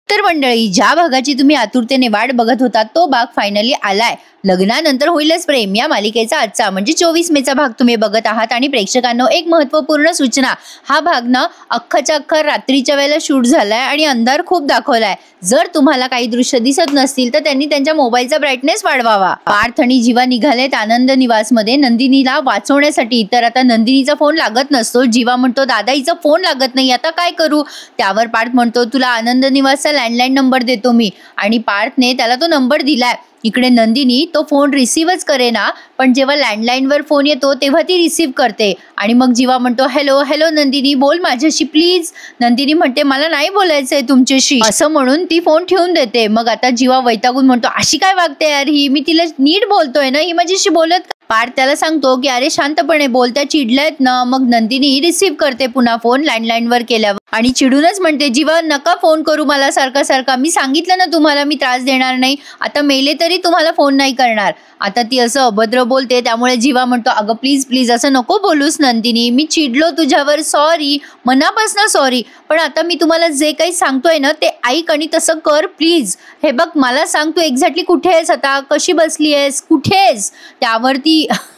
तर मंडळी, ज्या भागाची तुम्ही आतुरतेने वाट बघत होता तो भाग फायनली आलाय. लग्नानंतर होईलच प्रेम या मालिकेचा आजचा म्हणजे 24 मेचा भाग तुम्ही बघत आहात. आणि प्रेक्षकांनो, एक महत्त्वपूर्ण सूचना, हा भाग ना अख्खाच्या अख्खा रात्रीच्या वेळेला शूट झालाय आणि अंधार खूप दाखवलाय. जर तुम्हाला काही दृश्य दिसत नसतील तर त्यांनी त्यांच्या मोबाईलचा ब्राईटनेस वाढवावा. पार्थ आणि जीवा निघालेत आनंद निवासमध्ये नंदिनीला वाचवण्यासाठी. तर आता नंदिनीचा फोन लागत नसतो. जीवा म्हणतो, दादा हिचा फोन लागत नाही, आता काय करू? त्यावर पार्थ म्हणतो, तुला आनंद निवासचा लँडलाईन नंबर देतो मी. आणि पार्थने त्याला तो नंबर दिलाय. इकडे नंदिनी तो फोन रिसीव्हच करेना, पण जेव्हा लँडलाईनवर फोन येतो तेव्हा ती रिसीव्ह करते. आणि मग जीवा म्हणतो, हॅलो हॅलो नंदिनी, बोल माझ्याशी प्लीज. नंदिनी म्हणते, मला नाही बोलायचंय तुमच्याशी, असं म्हणून ती फोन ठेवून देते. मग आता जीवा वैतागून म्हणतो, अशी काय वागते यार ही, मी तिला नीट बोलतोय ना, ही माझ्याशी बोलत. पार्थ त्याला सांगतो की अरे शांतपणे बोल, त्या चिडल्यात ना. मग नंदिनी रिसीव्ह करते पुन्हा फोन लँडलाईनवर केल्यावर आणि चिडूनच म्हणते, जीवा नका फोन करू मला सारखा सारखा, मी सांगितलं ना तुम्हाला मी त्रास देणार नाही, आता मेले तरी तुम्हाला फोन नाही करणार. आता ती असं अभद्र बोलते, त्यामुळे जीवा म्हणतो, अगं प्लीज प्लीज असं नको बोलूस नंदिनी, मी चिडलो तुझ्यावर, सॉरी, मनापासून सॉरी, पण आता मी तुम्हाला जे काही सांगतोय ना ते ऐक आणि तसं कर प्लीज. हे बघ, मला सांग तू एक्झॅक्टली कुठे आहेस आता, कशी बसली आहेस, कुठे आहेस? त्यावरती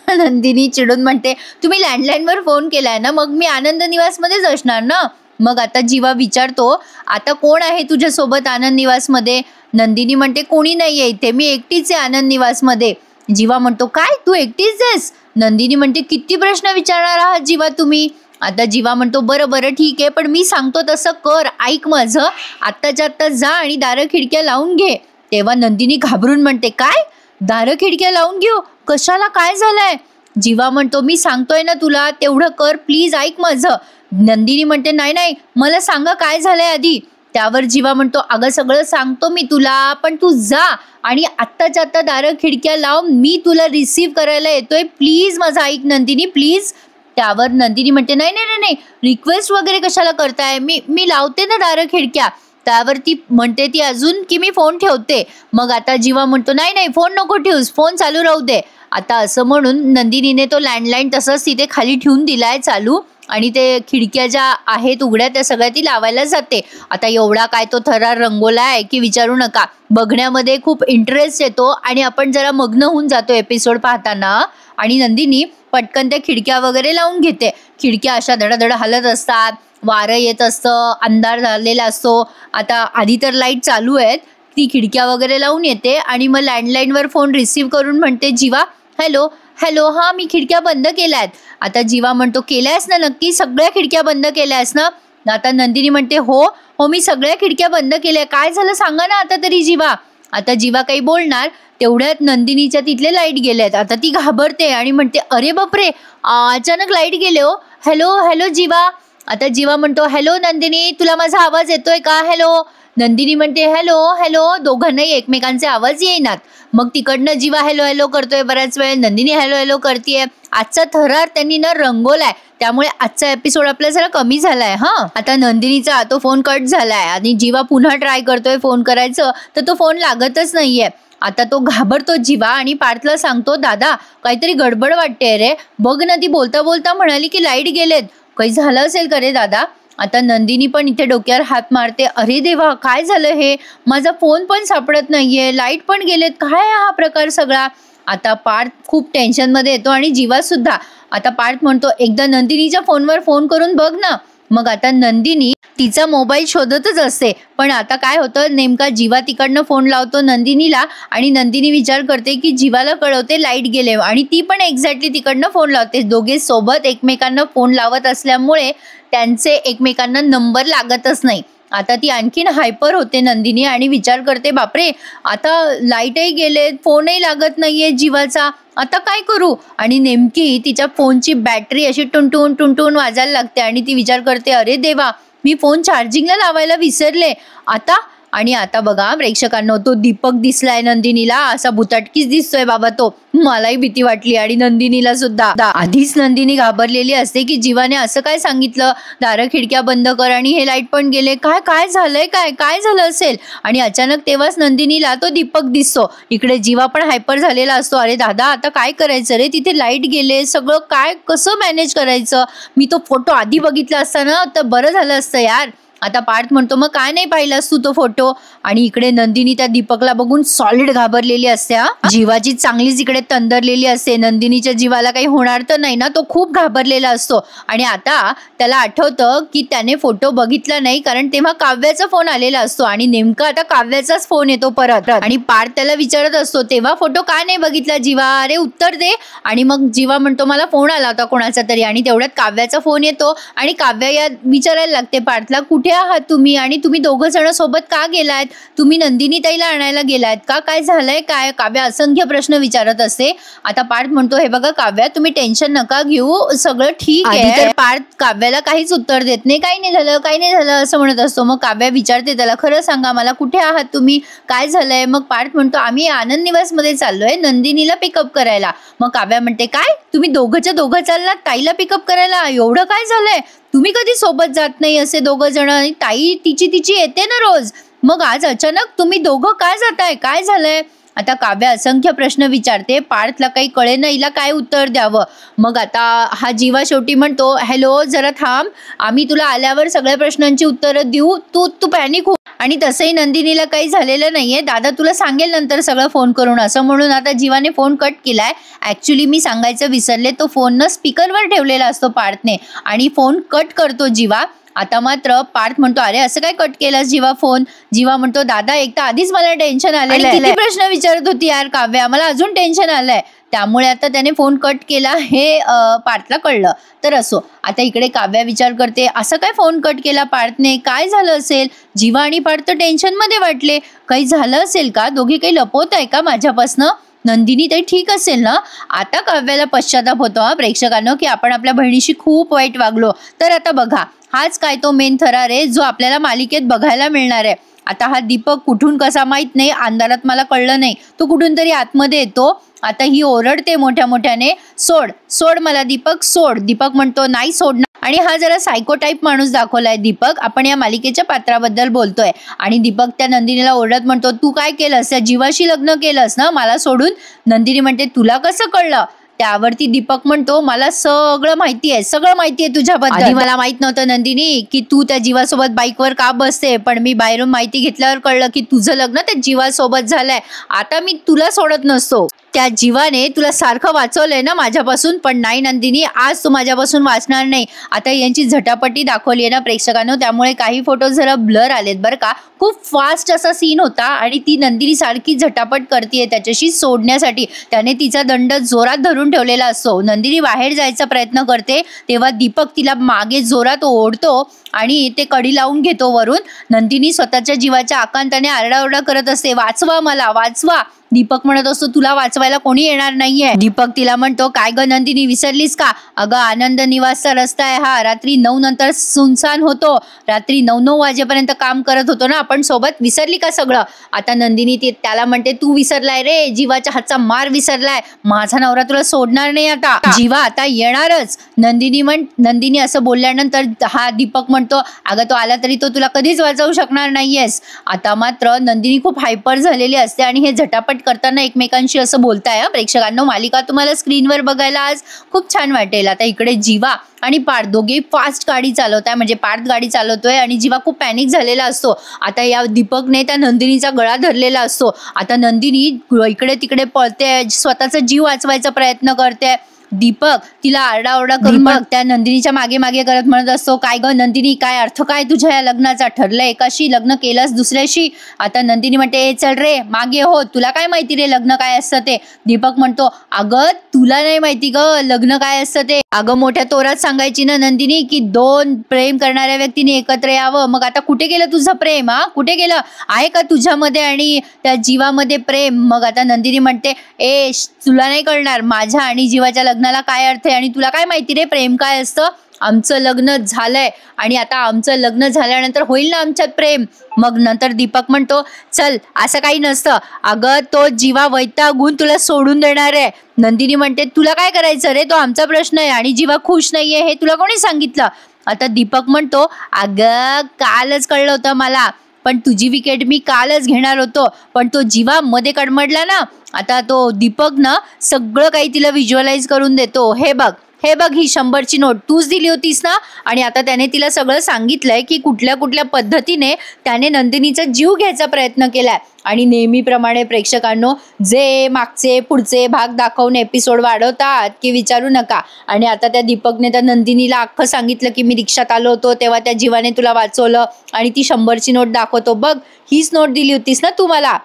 नंदिनी चिडून म्हणते, तुम्ही लँडलाईनवर फोन केलाय ना, मग मी आनंद निवासमध्येच असणार ना. मग आता जीवा विचारतो, आता कोण आहे तुझ्यासोबत आनंद निवासमध्ये? नंदिनी म्हणते, कोणी नाहीये इथे, मी एकटीच आहे आनंद निवासमध्ये. जीवा म्हणतो, काय तू एकटीच आहेस? नंदिनी म्हणते, किती प्रश्न विचारणार आहात जीवा तुम्ही? आता जीवा म्हणतो, बरं बरं ठीक आहे, पण मी सांगतो तसं कर, ऐक माझं, आत्ताच्या आत्ता जा आणि दारं खिडक्या लावून घे. तेव्हा नंदिनी घाबरून म्हणते, काय दारं खिडक्या लावून घेऊ? कशाला, काय झालंय? जीवा म्हणतो, मी सांगतोय ना तुला, तेवढं कर प्लीज, ऐक माझं. नंदिनी म्हणते, नाही नाही, मला सांगा काय झालंय आधी. त्यावर जीवा म्हणतो, अगं सगळं सांगतो मी तुला, पण तू जा आणि आत्ताच्या आत्ता दारं खिडक्या लाव, मी तुला रिसीव्ह करायला येतोय, प्लीज माझं ऐक नंदिनी प्लीज. त्यावर नंदिनी म्हणते, नाही नाही नाही नाही, रिक्वेस्ट वगैरे कशाला करताय, मी लावते ना दारं खिडक्या. त्यावर ती म्हणते ती अजून की मी फोन ठेवते. मग आता जीवा म्हणतो, नाही नाही, फोन नको ठेवूस, फोन चालू राहू दे. आता असं म्हणून नंदिनीने तो लँडलाईन तसंच तिथे खाली ठेवून दिलाय चालू, आणि ते खिडक्या ज्या आहेत उघड्या त्या सगळ्या ती लावायला जाते. आता एवढा काय तो थरार रंगवलाय की विचारू नका. बघण्यामध्ये खूप इंटरेस्ट येतो आणि आपण जरा मग्न होऊन जातो एपिसोड पाहताना. आणि नंदिनी पटकन त्या खिडक्या वगैरे लावून घेते. खिडक्या अशा धडाधड हलत असतात, वारं येत असतं, अंधार झालेला असतो. आता आधी तर लाईट चालू आहेत, ती खिडक्या वगैरे लावून येते आणि मग लँडलाईनवर फोन रिसीव्ह करून म्हणते, जीवा हॅलो हॅलो, हां मी खिडक्या बंद केल्या आहेत. आता जीवा म्हणतो, केल्यास ना नक्की, सगळ्या खिडक्या बंद केल्यास ना? आता नंदिनी म्हणते, हो हो मी सगळ्या खिडक्या बंद केल्या, काय झालं सांगा ना आता तरी जीवा. आता जीवा काही बोलणार तेवढ्यात नंदिनीच्या तिथले लाईट गेलेत. आता ती घाबरते आणि म्हणते, अरे बापरे, अचानक लाईट गेले हो, हॅलो हॅलो जीवा. आता जीवा म्हणतो, हॅलो नंदिनी, तुला माझा आवाज येतोय का? हॅलो. नंदिनी म्हणते, हॅलो हॅलो, दोघांनाही एकमेकांचे आवाज येईनात. मग तिकडनं जीवा हॅलो हॅलो करतोय बऱ्याच वेळ, नंदिनी हॅलो हॅलो करतीये. आजचा थरार त्यांनी ना रंगवलाय, त्यामुळे आजचा एपिसोड आपला जरा कमी झालाय. आता नंदिनीचा तो फोन कट झालाय आणि जीवा पुन्हा ट्राय करतोय फोन करायचं, तर तो फोन लागतच नाहीये. आता तो घाबरतो जीवा आणि पार्थला सांगतो, दादा काहीतरी गडबड वाटते रे, बघ ना, ती बोलता बोलता म्हणाली की लाईट गेलेत, काही झालं असेल का रे दादा? आता नंदिनी पण इथे डोक्यावर हात मारते, अरे देवा काय झालं हे, माझा फोन पण सापडत नाहीये, लाईट पण गेलेत, काय हा प्रकार सगळा. आता पार्थ खूप टेन्शनमध्ये येतो आणि जीवा सुद्धा. आता पार्थ म्हणतो, एकदा नंदिनीच्या फोनवर फोन करून बघ ना. मग आता नंदिनी तिचा मोबाईल शोधतच असते, पण आता काय होतं, नेमका जीवा तिकडनं फोन लावतो नंदिनीला आणि नंदिनी विचार करते की जीवाला कळवते लाईट गेले आणि ती पण एक्झॅक्टली तिकडनं फोन लावते. दोघे सोबत एकमेकांना फोन लावत असल्यामुळे त्यांचे एकमेकांना नंबर लागतच नाही. आता ती आणखीन हायपर होते नंदिनी आणि विचार करते, बापरे आता लाईटही गेले, फोनही लागत नाहीये जीवाचा, आता काय करू? आणि नेमकी तिच्या फोनची बॅटरी अशी टुनटुन टुनटुन वाजायला लागते आणि ती विचार करते, अरे देवा मी फोन चार्जिंगला लावायला विसरले आता. आणि आता बघा प्रेक्षकांनो, तो दीपक दिसलाय नंदिनीला, असा भुताटकीच दिसतोय बाबा तो. मलाही भीती वाटली आणि नंदिनीला सुद्धा. आधीच नंदिनी घाबरलेली असते की जीवाने असं काय सांगितलं, दारं खिडक्या बंद कर आणि हे लाईट पण गेले, काय काय झालंय, काय काय झालं असेल. आणि अचानक तेव्हाच नंदिनीला तो दीपक दिसतो. इकडे जीवा पण हायपर झालेला असतो, अरे दादा आता काय करायचं रे, तिथे लाईट गेले, सगळं काय कसं मॅनेज करायचं, मी तो फोटो आधी बघितला असता ना तर बरं झालं असतं यार. आता पार्थ म्हणतो मग काय नाही पाहिलास तू तो फोटो? आणि इकडे नंदिनी त्या दीपकला बघून सॉलिड घाबरलेली असते. जीवाची चांगलीच इकडे तंदरलेली असते. नंदिनीच्या जीवाला काही होणार तर नाही ना, तो खूप घाबरलेला असतो. आणि आता त्याला आठवतं की त्याने फोटो बघितला नाही कारण तेव्हा काव्याचा फोन आलेला असतो आणि नेमका आता काव्याचाच फोन येतो परत. आणि पार्थ त्याला विचारत असतो तेव्हा फोटो का नाही बघितला जीवा, अरे उत्तर दे. आणि मग जीवा म्हणतो मला फोन आला होता कोणाचा तरी. आणि तेवढ्यात काव्याचा फोन येतो आणि काव्या या विचारायला लागते पार्थला कुठे आहात तुम्ही आणि तुम्ही दोघं जण सोबत का गेलायत, तुम्ही नंदिनी ताईला आणायला गेलायत का, काय झालंय काय? काव्या असंख्य प्रश्न विचारत असते. आता पार्थ म्हणतो हे बघा काव्या तुम्ही टेन्शन नका घेऊ, सगळं ठीक आहे. तर पार्थ काव्याला काहीच उत्तर देत नाही, काही नाही झालं काही नाही झालं असं म्हणत असतो. मग काव्या विचारते त्याला खरं सांगा मला कुठे आहात तुम्ही, काय झालंय? मग पार्थ म्हणतो आम्ही आनंद निवास मध्ये चाललोय नंदिनीला पिकअप करायला. मग काव्या म्हणते काय तुम्ही दोघंच्या दोघं चाललात ताईला पिकअप करायला, एवढं काय झालंय? तुम्ही कधी सोबत जात नाही असे दोघं जण, आणि ताई तिची येते ना रोज, मग आज अचानक तुम्ही दोघं काय जाताय, काय झालंय? आता काव्या असंख्य प्रश्न विचारते. पार्थला काही कळेना हिला काय उत्तर द्यावं. मग आता हा जीवा शेवटी म्हणतो हॅलो जरा थांब, आम्ही तुला आल्यावर सगळ्या प्रश्नांची उत्तरं देऊ, तू पॅनिक हो. आणि तसंही नंदिनीला काही झालेलं नाहीये, दादा तुला सांगेल नंतर सगळं फोन करून असं म्हणून आता जीवाने फोन कट केलाय. ऍक्च्युली मी सांगायचं विसरले, तो फोन न स्पीकरवर ठेवलेला असतो पार्थने आणि फोन कट करतो जीवा. आता मात्र पार्थ म्हणतो अरे असं काय कट केलास जीवा फोन? जीवा म्हणतो दादा एक तर आधीच मला टेन्शन आलेलं आहे, किती प्रश्न विचारत होती यार काव्या, मला अजून टेन्शन आलंय, त्यामुळे आता त्याने फोन कट केला हे पार्थला कळलं. तर असो, आता इकडे काव्या विचार करते असं काय फोन कट केला पार्थने, काय झालं असेल? जीवा आणि पार्थ टेन्शन मध्ये वाटले, काही झालं असेल का, दोघे काही लपवत आहे का माझ्यापासनं? नंदिनी ताई ठीक असेल ना? आता काव्याला पश्चाताप होतो प्रेक्षकांनो की आपण आपल्या बहिणीशी खूप वाईट वागलो. तर आता बघा हाच काय तो मेन थरार आहे जो आपल्याला मालिकेत बघायला मिळणार आहे. आता हा दीपक कुठून कसा माहित नाही, अंधारात मला कळलं नाही, तो कुठून तरी आतमध्ये येतो. आता ही ओरडते मोठ्या मोठ्याने सोड सोड मला दीपक सोड. दीपक म्हणतो नाही सोडणार. आणि हा जरा सायको टाईप माणूस दाखवलाय दीपक, आपण या मालिकेच्या पात्राबद्दल बोलतोय. आणि दीपक त्या नंदिनीला ओरडत म्हणतो तू काय केलंस, त्या जीवाशी लग्न केलंस ना मला सोडून? नंदिनी म्हणते तुला कसं कळलं? त्यावरती दीपक म्हणतो मला सगळं माहिती आहे, सगळं माहिती आहे तुझ्याबद्दल. आधी मला माहित नव्हतं नंदिनी की तू त्या जीवासोबत बाईकवर का बसते, पण मी बाहेरून माहिती घेतल्यावर कळलं की तुझं लग्न त्या जीवासोबत झालंय. आता मी तुला सोडत नसतो, त्या जीवाने तुला सारखं वाचवलंय ना माझ्यापासून, पण नाही नंदिनी आज तू माझ्यापासून वाचणार नाही. आता यांची झटापटी दाखवली आहे ना प्रेक्षकांनो, त्यामुळे काही फोटो जरा ब्लर आलेत बरं का. खूप फास्ट असा सीन होता आणि ती नंदिनी सारखी झटापट करते त्याच्याशी सोडण्यासाठी. त्याने तिचा दंड जोरात धरून ठेवलेला असतो. नंदिनी बाहेर जायचा प्रयत्न करते तेव्हा दीपक तिला मागे जोरात ओढतो आणि ते कडी लावून घेतो वरून. नंदिनी स्वतःच्या जीवाच्या आकांताने आरडाओरडा करत असते वाचवा मला वाचवा. दीपक म्हणत असतो तुला वाचवायला कोणी येणार नाहीये. दीपक तिला म्हणतो काय ग नंदिनी विसरलीस का? अगं आनंद निवासचा रस्ता आहे हा, रात्री 9 नंतर सुनसान होतो, रात्री 9 वाजेपर्यंत काम करत होतो ना आपण सोबत, विसरली का सगळं? आता नंदिनी त्याला म्हणते तू विसरलाय रे, जीवाच्या हातचा मार विसरलाय, माझा नवरा तुला सोडणार नाही आता, जीवा आता येणारच. नंदिनी असं बोलल्यानंतर हा दीपक म्हणतो अगं तो आला तरी तो तुला कधीच वाचवू शकणार नाहीयेस. आता मात्र नंदिनी खूप हायपर झालेली असते आणि हे झटापट करताना एकमेकांशी असं बोलताय. प्रेक्षकांनो मालिका तुम्हाला स्क्रीनवर बघायला आज खूप छान वाटेल. आता इकडे जीवा आणि पार्थ दोघे फास्ट गाडी चालवताय, म्हणजे पार्थ गाडी चालवतोय आणि जीवा खूप पॅनिक झालेला असतो. आता या दीपकने त्या नंदिनीचा गळा धरलेला असतो. आता नंदिनी इकडे तिकडे पळते, स्वतःचा जीव वाचवायचा प्रयत्न करते. दीपक तिला आरडाओरडा करून मग त्या नंदिनीच्या मागे मागे करत म्हणत असतो काय ग नंदिनी काय अर्थ काय तुझ्या या लग्नाचा, ठरलंय एकाशी लग्न केलंस दुसऱ्याशी? आता नंदिनी म्हणते चल रे मागे हो, तुला काय माहिती रे लग्न काय असतं ते? दीपक म्हणतो अगं तुला नाही माहिती ग लग्न काय असतं ते, अगं मोठ्या तोरात सांगायची ना नंदिनी की 2 प्रेम करणाऱ्या व्यक्तीने एकत्र यावं. मग आता कुठे गेलं तुझं प्रेम? कुठे गेलं? आहे का तुझ्यामध्ये आणि त्या जीवामध्ये प्रेम? मग आता नंदिनी म्हणते ए तुला नाही कळणार, माझ्या आणि जीवाच्या लग्नाला काय अर्थ आहे आणि तुला काय माहिती रे प्रेम काय असतं? आमचं लग्न झालंय आणि आता आमचं लग्न झाल्यानंतर होईल ना आमच्यात प्रेम. मग नंतर दीपक म्हणतो चल असं काही नसतं, अगं तो जीवा वैतागून तुला सोडून देणार आहे. नंदिनी म्हणते तुला काय करायचं रे, तो आमचा प्रश्न आहे आणि जीवा खुश नाहीये हे तुला कोणी सांगितलं? आता दीपक म्हणतो अगं कालच कळलं होतं मला, पण तुझी विकेट मी कालच घेणार होतो, पण तो जीवा मध्ये कडमडला ना. आता तो दीपक ना सगळं काही तिला व्हिज्युअलाइज करून देतो. हे बघ हे बघ ही 100ची नोट तूच दिली होतीस ना. आणि आता त्याने तिला सगळं सांगितलंय की कुठल्या कुठल्या पद्धतीने त्याने नंदिनीचा जीव घ्यायचा प्रयत्न केलाय. आणि नेहमीप्रमाणे प्रेक्षकांनो जे मागचे पुढचे भाग दाखवून एपिसोड वाढवतात की विचारू नका. आणि आता त्या दीपकने त्या नंदिनीला अख्खं सांगितलं की मी रिक्षात आलो होतो तेव्हा त्या जीवाने तुला वाचवलं. आणि ती 100ची नोट दाखवतो, बघ हीच नोट दिली होतीस ना तू मला.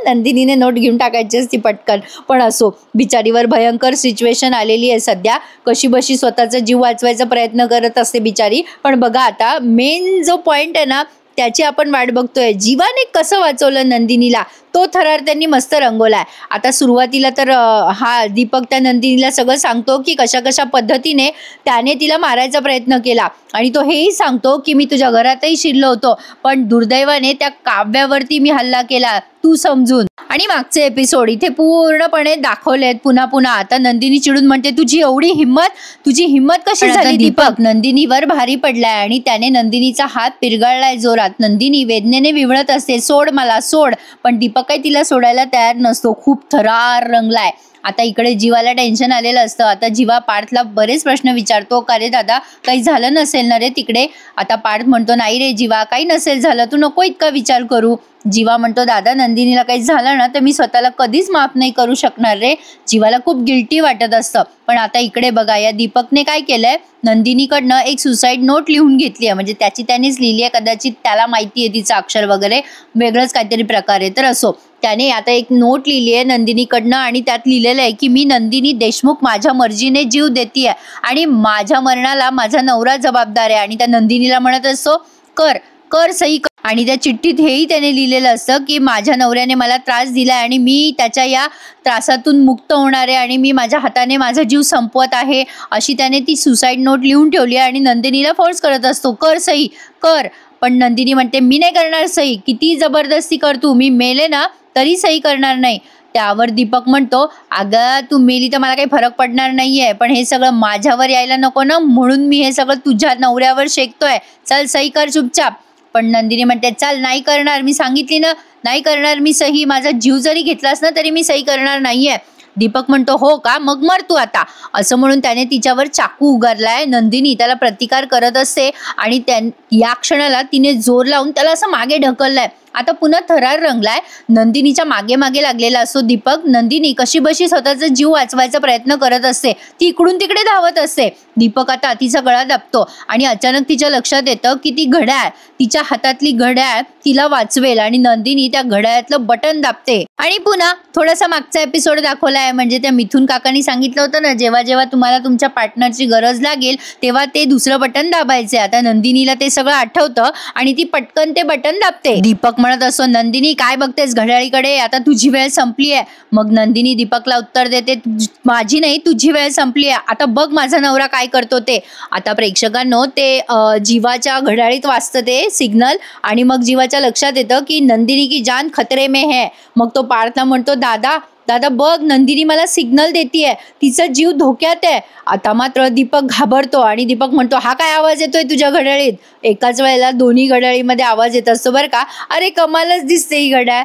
नंदिनीने नोट घेऊन टाकायची असती पटकन. पण असो, बिचारीवर भयंकर सिच्युएशन आलेली आहे सध्या. कशी बशी स्वतःचा जीव वाचवायचा प्रयत्न करत असते बिचारी. पण बघा आता मेन जो पॉइंट आहे ना त्याची आपण वाट बघतोय. जीवाने कसं वाचवलं नंदिनीला तो थरार त्यांनी मस्त रंगवलाय. आता सुरुवातीला तर हा दीपक त्या नंदिनीला सगळं सांगतो की कशा कशा पद्धतीने त्याने तिला मारायचा प्रयत्न केला. आणि तो हेही सांगतो की मी तुझ्या घरातही शिरलो होतो पण दुर्दैवाने त्या काव्यावरती मी हल्ला केला तू समजून. आणि मागचे एपिसोड इथे पूर्णपणे दाखवलेत पुन्हा पुन्हा. आता नंदिनी चिडून म्हणते तुझी हिम्मत कशी झाली. दीपक नंदिनीवर भारी पडलाय आणि त्याने नंदिनीचा हात पिरगाळलाय जोरात. नंदिनी वेदनेने विवळत असते, सोड मला सोड. पण दीपक काही तिला सोडायला तयार नसतो. खूप थरार रंगलाय. आता इकडे जीवाला टेन्शन आलेलं असतं. आता जीवा पार्थला बरेच प्रश्न विचारतो, का रे दादा काही झालं नसेल ना रे तिकडे. आता पार्थ म्हणतो नाही रे जीवा काही नसेल झालं, तू नको इतका विचार करू. जीवा म्हणतो दादा नंदिनीला काही झालं ना तर मी स्वतःला कधीच माफ नाही करू शकणार रे. जीवाला खूप गिल्टी वाटत असतं. पण आता इकडे बघा या दीपकने काय केलंय, नंदिनीकडनं एक सुसाईड नोट लिहून घेतली आहे. म्हणजे त्यानेच लिहिली आहे, कदाचित त्याला माहिती आहे तिचं अक्षर वगैरे वेगळंच काहीतरी प्रकार आहे. तर असो त्याने आता एक नोट लिहिली आहे नंदिनीकडनं आणि त्यात लिहिलेलं आहे की मी नंदिनी देशमुख माझ्या मर्जीने जीव देतीये आणि माझ्या मरणाला माझा नवरा जबाबदार आहे. आणि त्या नंदिनीला म्हणत असतो कर सही कर. आणि त्या चिठ्ठीत हेही त्याने लिहिलेलं असतं की माझ्या नवऱ्याने मला त्रास दिलाय आणि मी त्याच्या या त्रासातून मुक्त होणार आहे आणि मी माझ्या हाताने माझा जीव संपवत आहे अशी त्याने ती सुसाईड नोट लिहून ठेवली आहे. आणि नंदिनीला फोर्स करत असतो कर सही कर. पण नंदिनी म्हणते मी नाही करणार सही, किती जबरदस्ती कर तू, मी मेले ना तरी सही करणार नाही. त्यावर दीपक म्हणतो अगं तू मेली तर मला काही फरक पडणार नाहीये पण हे सगळं माझ्यावर यायला नको ना म्हणून मी हे सगळं तुझ्या नवऱ्यावर शेकतोय, चल सही कर चुपचाप. पण नंदिनी म्हणते चल नाही करणार, मी सांगितली ना नाही करणार मी सही, माझा जीव जरी घेतलास ना तरी मी सही करणार नाहीये. दीपक म्हणतो हो का मग मर तू आता असं म्हणून त्याने तिच्यावर चाकू उगारलाय. नंदिनी त्याला प्रतिकार करत असते आणि या क्षणाला तिने जोर लावून त्याला असं मागे ढकललंय. आता पुन्हा थरार रंगलाय. नंदिनीच्या मागे मागे लागलेला असतो दीपक. नंदिनी कशी बशी स्वतःचा जीव वाचवायचा प्रयत्न करत असते, ती इकडून तिकडे धावत असते. दीपक आता तिचा गळा दाबतो आणि अचानक तिच्या लक्षात येतं की ती घड्याळ, तिच्या हातातली घड्याळ तिला वाचवेल आणि नंदिनी त्या घड्याळातलं बटन दाबते. आणि पुन्हा थोडासा मागचा एपिसोड दाखवलाय. म्हणजे त्या मिथुन काकांनी सांगितलं होतं ना जेव्हा जेव्हा तुम्हाला तुमच्या पार्टनरची गरज लागेल तेव्हा ते दुसरं बटन दाबायचे. आता नंदिनीला ते सगळं आठवतं आणि ती पटकन ते बटन दाबते. दीपक म्हणत असतो नंदिनी काय बघतेस घड्याळीकडे, आता तुझी वेळ संपली आहे. मग नंदिनी दीपकला उत्तर देते माझी नाही तुझी वेळ संपली आहे, आता बघ माझा नवरा काय करतो ते. आता प्रेक्षकांनो ते जीवाच्या घड्याळीत वाचतं ते सिग्नल आणि मग जीवाच्या लक्षात येतं की नंदिनी की जान खतरे में है. मग तो पार्थला म्हणतो दादा बघ नंदिनी मला सिग्नल देतीये, तिचा जीव धोक्यात आहे. आता मात्र दीपक घाबरतो आणि दीपक म्हणतो हा काय आवाज येतोय तुझ्या घड्याळीत. एकाच वेळेला दोन्ही घड्याळीमध्ये आवाज येत असतो बरं का. अरे कमालच दिसते ही घड्याळ,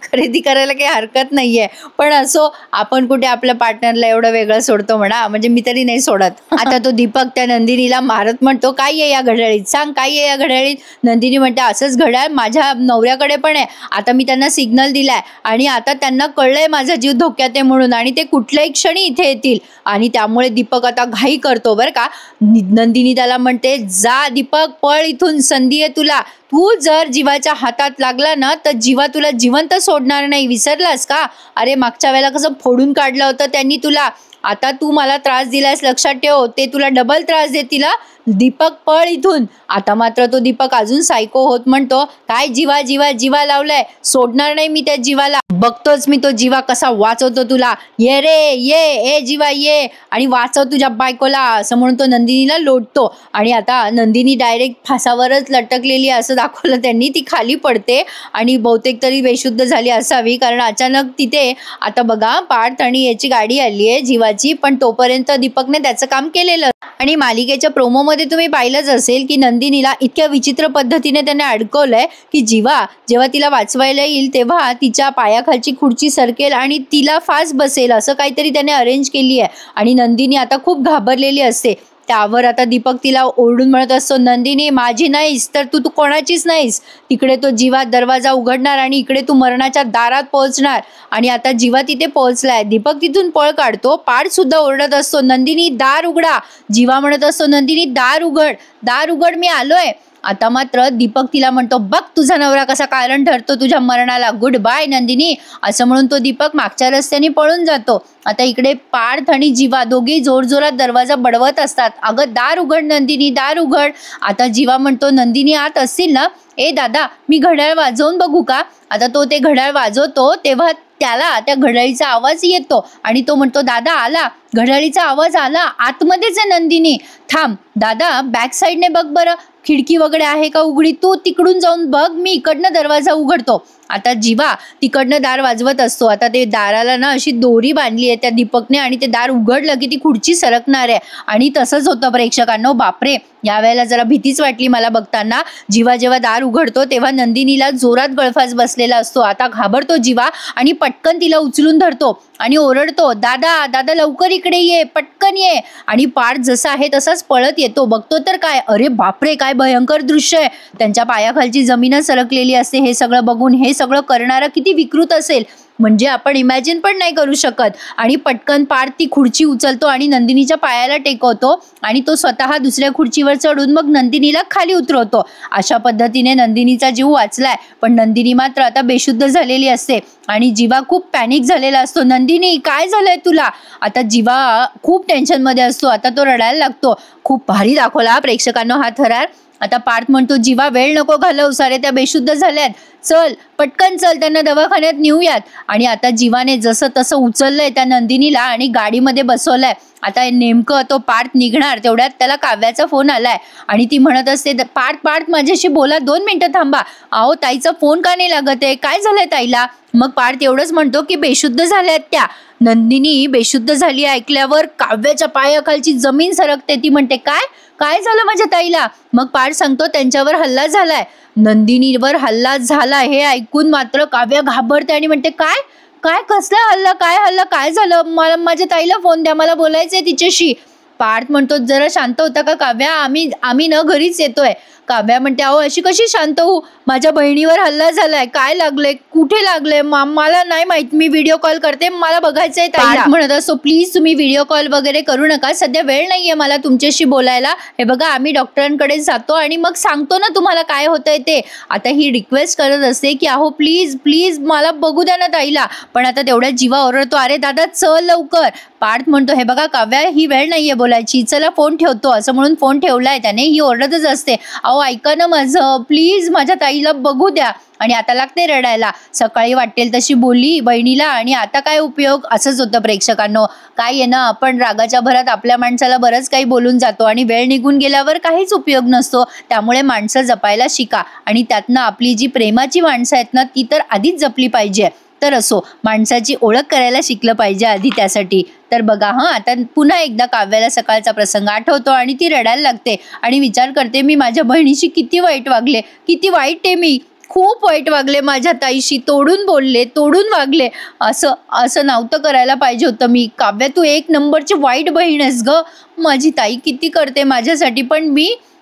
खरेदी करायला काही हरकत नाहीये. पण असो आपण कुठे आपल्या पार्टनरला एवढं वेगळं सोडतो म्हणा, म्हणजे मी तरी नाही सोडत. आता तो दीपक त्या नंदिनीला मारत म्हणतो काय आहे या घड्याळीत, सांग काय आहे या घड्याळीत. नंदिनी म्हणते असंच घड्याळ माझ्या नवऱ्याकडे पण आहे, आता मी त्यांना सिग्नल दिलाय आणि आता त्यांना कळलंय माझा जीव धोक्यात आहे म्हणून आणि ते कुठल्याही क्षणी इथे येतील. आणि त्यामुळे दीपक आता घाई करतो बरं का. नंदिनी त्याला म्हणते जा दीपक पळ इथून, संधी आहे तुला, तू जर जीवाच्या हातात लागला ना तर जीवा तुला जिवंत सोडणार नाही, विसरलास का. अरे मागच्या वेळेला कसं फोडून काढलं होतं त्यांनी तुला, आता तू मला त्रास दिलास लक्षात ठेव, ते तुला डबल त्रास देतील. दीपक पळ इथून. आता मात्र तो दीपक अजून सायको होत म्हणतो काय जीवा लावलाय, सोडणार नाही मी त्या जीवाला, बघतोच मी तो जीवा कसा वाचवतो तुला, ये रे ये जीवा ये आणि वाचव तुझ्या बायकोला असं म्हणून तो नंदिनीला लोटतो. आणि आता नंदिनी डायरेक्ट फासावरच लटकलेली असं दाखवलं त्यांनी, ती खाली पडते आणि बहुतेक तरी बेशुद्ध झाली असावी कारण अचानक तिथे आता बघा पार्थ आणि याची गाडी आली आहे जीवाची दीपकाची, पण तोपर्यंत दीपकने त्याचं काम केलेलं. आणि मालिकेच्या प्रोमोमध्ये तुम्ही पाहिलंच असेल की नंदिनीला इतक्या विचित्र पद्धतीने त्याने अडकवलंय की जेव्हा तिला वाचवायला येईल तेव्हा तिच्या पायाखालची खुर्ची सरकेल आणि तिला फास बसेल, असं काहीतरी त्याने अरेंज केली आहे. आणि नंदिनी आता खूप घाबरलेली असते. त्यावर आता दीपक तिला ओरडून म्हणत असतो, नंदिनी माझी नाहीस तर तू कोणाचीच नाहीस. तिकडे तो जीवा दरवाजा उघडणार आणि इकडे तू मरणाच्या दारात पोहोचणार. आणि आता जीवा तिथे पोहोचलाय. दीपक तिथून पळ काढतो. पार्थ सुद्धा ओरडत असतो, नंदिनी दार उघडा. जीवा म्हणत असतो, नंदिनी दार उघड, दार उघड, मी आलोय. आता मात्र दीपक तिला म्हणतो, बघ तुझा नवरा कसा कारण ठरतो तुझ्या मरणाला, गुड बाय नंदिनी, असं म्हणून तो दीपक मागच्या रस्त्याने पळून जातो. आता इकडे पार्थ आणि जीवा दोघेही जोरजोरात दरवाजा बडवत असतात. अगं दार उघड नंदिनी, दार उघड. आता जीवा म्हणतो, नंदिनी आत असतील ना? ए दादा, मी घड्याळ वाजवून बघू का? आता तो ते घड्याळ वाजवतो तेव्हा त्याला त्या घड्याळीचा आवाज येतो आणि तो म्हणतो, दादा आला, घड्याळीचा आवाज आला, आतमध्येच आहे नंदिनी. थांब दादा, बॅक साईडने बघ बरं, खिडकी वगैरे आहे का उघडी, तू तिकडून जाऊन बघ, मी इकडनं दरवाजा उघडतो. आता जीवा तिकडनं दार वाजवत असतो. आता ते दाराला ना अशी दोरी बांधली आहे त्या दीपकने आणि ते दार उघडलं की ती खुर्ची सरकणार आहे. आणि तसंच होतं प्रेक्षकांनो. बापरे, यावेळेला जरा भीतीच वाटली मला बघताना. जीवा जेव्हा दार उघडतो तेव्हा नंदिनीला जोरात गळफास बसलेला असतो. आता घाबरतो जीवा आणि पटकन तिला उचलून धरतो आणि ओरडतो, दादा दादा लवकर इकडे ये, पटकन ये. आणि पार्थ जसा आहे तसाच पळत येतो. बघतो तर काय, अरे बापरे, काय भयंकर दृश्य आहे. त्यांच्या पायाखालची जमीनच सरकलेली असते. हे सगळं बघून हे सगळं करणारा किती विकृत असेल, म्हणजे आपण इमॅजिन पण नाही करू शकत. आणि पटकन पार्थ ती खुर्ची उचलतो आणि नंदिनीच्या पायाला टेकवतो आणि तो स्वतः दुसऱ्या खुर्चीवर चढून मग नंदिनीला खाली उतरवतो. अशा पद्धतीने नंदिनीचा जीव वाचलाय. पण नंदिनी मात्र आता बेशुद्ध झालेली असते आणि जीवा खूप पॅनिक झालेला असतो. नंदिनी काय झालंय तुला? आता जीवा खूप टेन्शनमध्ये असतो. आता तो रडायला लागतो. खूप भारी दाखवला प्रेक्षकांनो हा थरार. आता पार्थ म्हणतो, जीवा वेळ नको घालवू, सारे त्या बेशुद्ध झाल्यात, चल पटकन चल, त्यांना दवाखान्यात नेऊयात. आणि आता जीवाने जसं तसं उचललंय त्या नंदिनीला आणि गाडीमध्ये बसवलंय. आता नेमकं तो पार्थ निघणार तेवढ्यात त्याला काव्याचा फोन आलाय आणि ती म्हणत असते, पार्थ माझ्याशी बोला, 2 मिनिटं थांबा. अहो ताईचा फोन का नाही लागत आहे, काय झालंय ताईला? मग पार्थ एवढंच म्हणतो की बेशुद्ध झाल्यात त्या. नंदिनी बेशुद्ध झाली ऐकल्यावर काव्याच्या पायाखालची जमीन सरकते. ती म्हणते, काय झालं माझ्या ताईला? मग पार्थ सांगतो, त्यांच्यावर हल्ला झालाय, नंदिनीवर हल्ला झाला. हे ऐकून मात्र काव्या घाबरते आणि म्हणते, काय कसला हल्ला, काय झालं? मला माझ्या ताईला फोन द्या, मला बोलायचंय तिच्याशी. पार्थ म्हणतो, जरा शांत होता का काव्या, आम्ही न घरीच येतोय. काव्या म्हणते, अहो अशी कशी शांत होऊ, माझ्या बहिणीवर हल्ला झालाय, काय लागलंय, कुठे लागलंय, मला नाही माहित, मी व्हिडिओ कॉल करते, मला बघायचंय ताईला. म्हणत असतो, प्लीज तुम्ही व्हिडिओ कॉल वगैरे करू नका, सध्या वेळ नाहीये मला तुमच्याशी बोलायला. हे बघा, आम्ही डॉक्टरांकडे जातो आणि मग सांगतो ना तुम्हाला काय होतंय ते. आता ही रिक्वेस्ट करत असते की अहो प्लीज मला बघू द्या ना ताईला. पण आता तेवढ्या जीवा ओरडतो, अरे दादा चल लवकर. पार्थ म्हणतो, हे बघा काव्या, ही वेळ नाहीये बोलायची, चला फोन ठेवतो, असं म्हणून फोन ठेवलाय त्याने. ही ओरडतच असते, अहो ऐका ना माझं, प्लीज माझ्या ताईला बघू द्या. आणि आता लागते रडायला. सकाळी वाटेल तशी बोलली बहिणीला आणि आता काय उपयोग. असंच होतं प्रेक्षकांनो. काय आहे ना, आपण रागाच्या भरात आपल्या माणसाला बरंच काही बोलून जातो आणि वेळ निघून गेल्यावर काहीच उपयोग नसतो. त्यामुळे माणसं जपायला शिका आणि त्यातनं आपली जी प्रेमाची माणसं आहेत ना, ती तर आधीच जपली पाहिजे. तर असो, माणसाची ओळख करायला शिकलं पाहिजे आधी त्यासाठी. तर बघा आता पुन्हा एकदा काव्याला सकाळचा प्रसंग आठवतो आणि ती रडायला लागते आणि विचार करते, मी माझ्या बहिणीशी किती वाईट वागले, किती वाईट आहे मी, खूप वाईट वागले माझ्या ताईशी, तोडून बोलले, तोडून वागले, असं नव्हतं करायला पाहिजे होतं मी. काव्या तू 1 नंबरची वाईट बहीण आहेस ग, माझी ताई किती करते माझ्यासाठी, पण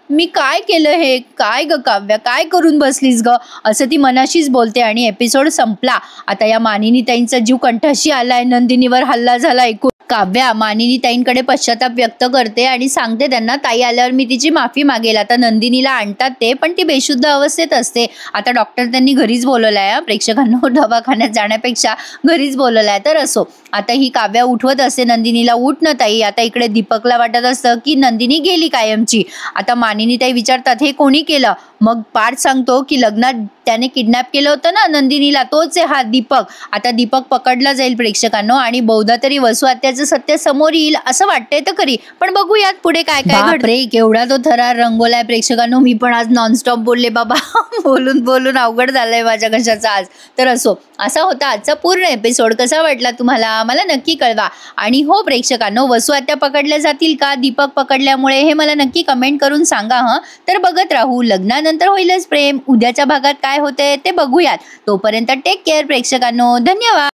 मी काय केलं हे, काय ग काव्या, काय करून बसलीस ग, असं ती मनाशीच बोलते. आणि एपिसोड संपला. आता या मानिनी ताईंचा जीव कंठाशी आलाय नंदिनीवर हल्ला झाला ऐकून. काव्या मानिनी ताईंकडे पश्चाताप व्यक्त करते आणि सांगते त्यांना, ताई आल्यावर मी तिची माफी मागेल. आता नंदिनीला आणतात ते, पण ती बेशुद्ध अवस्थेत असते. आता डॉक्टर त्यांनी घरीच बोलवलाय, प्रेक्षकांना दवाखान्यात जाण्यापेक्षा घरीच बोलवलाय. तर असो, आता ही काव्या उठवत असते नंदिनीला, उठ ना ताई. आता इकडे दीपकला वाटत असतं की नंदिनी गेली कायमची. आता मानिनी ताई विचारतात, हे कोणी केलं? मग पार्थ सांगतो की लग्नात त्याने किडनॅप केलं होतं ना नंदिनीला, तोच आहे हा दीपक. आता दीपक पकडला जाईल प्रेक्षकांनो आणि बहुधा तरी वसू आत्याचं सत्य समोर येईल असं वाटतंय तर खरी. पण बघूयात पुढे काय काय घडते. केवढा तो थरार रंगवलाय प्रेक्षकांनो. मी पण आज नॉनस्टॉप बोलले बाबा. बोलून बोलून अवघड झालंय माझ्या कशाचा आज. तर असो, असा होता आजचा पूर्ण एपिसोड. कसा वाटला तुम्हाला मला नक्की कळवा. आणि हो प्रेक्षकांनो, वसू आत्या पकडल्या जातील का दीपक पकडल्यामुळे, हे मला नक्की कमेंट करून सांगा हं. तर बघत राहू लग्नानंतर होईलच प्रेम. उद्याच्या भागात काय होते ते बघूयात. तोपर्यंत टेक केअर प्रेक्षकांनो. धन्यवाद.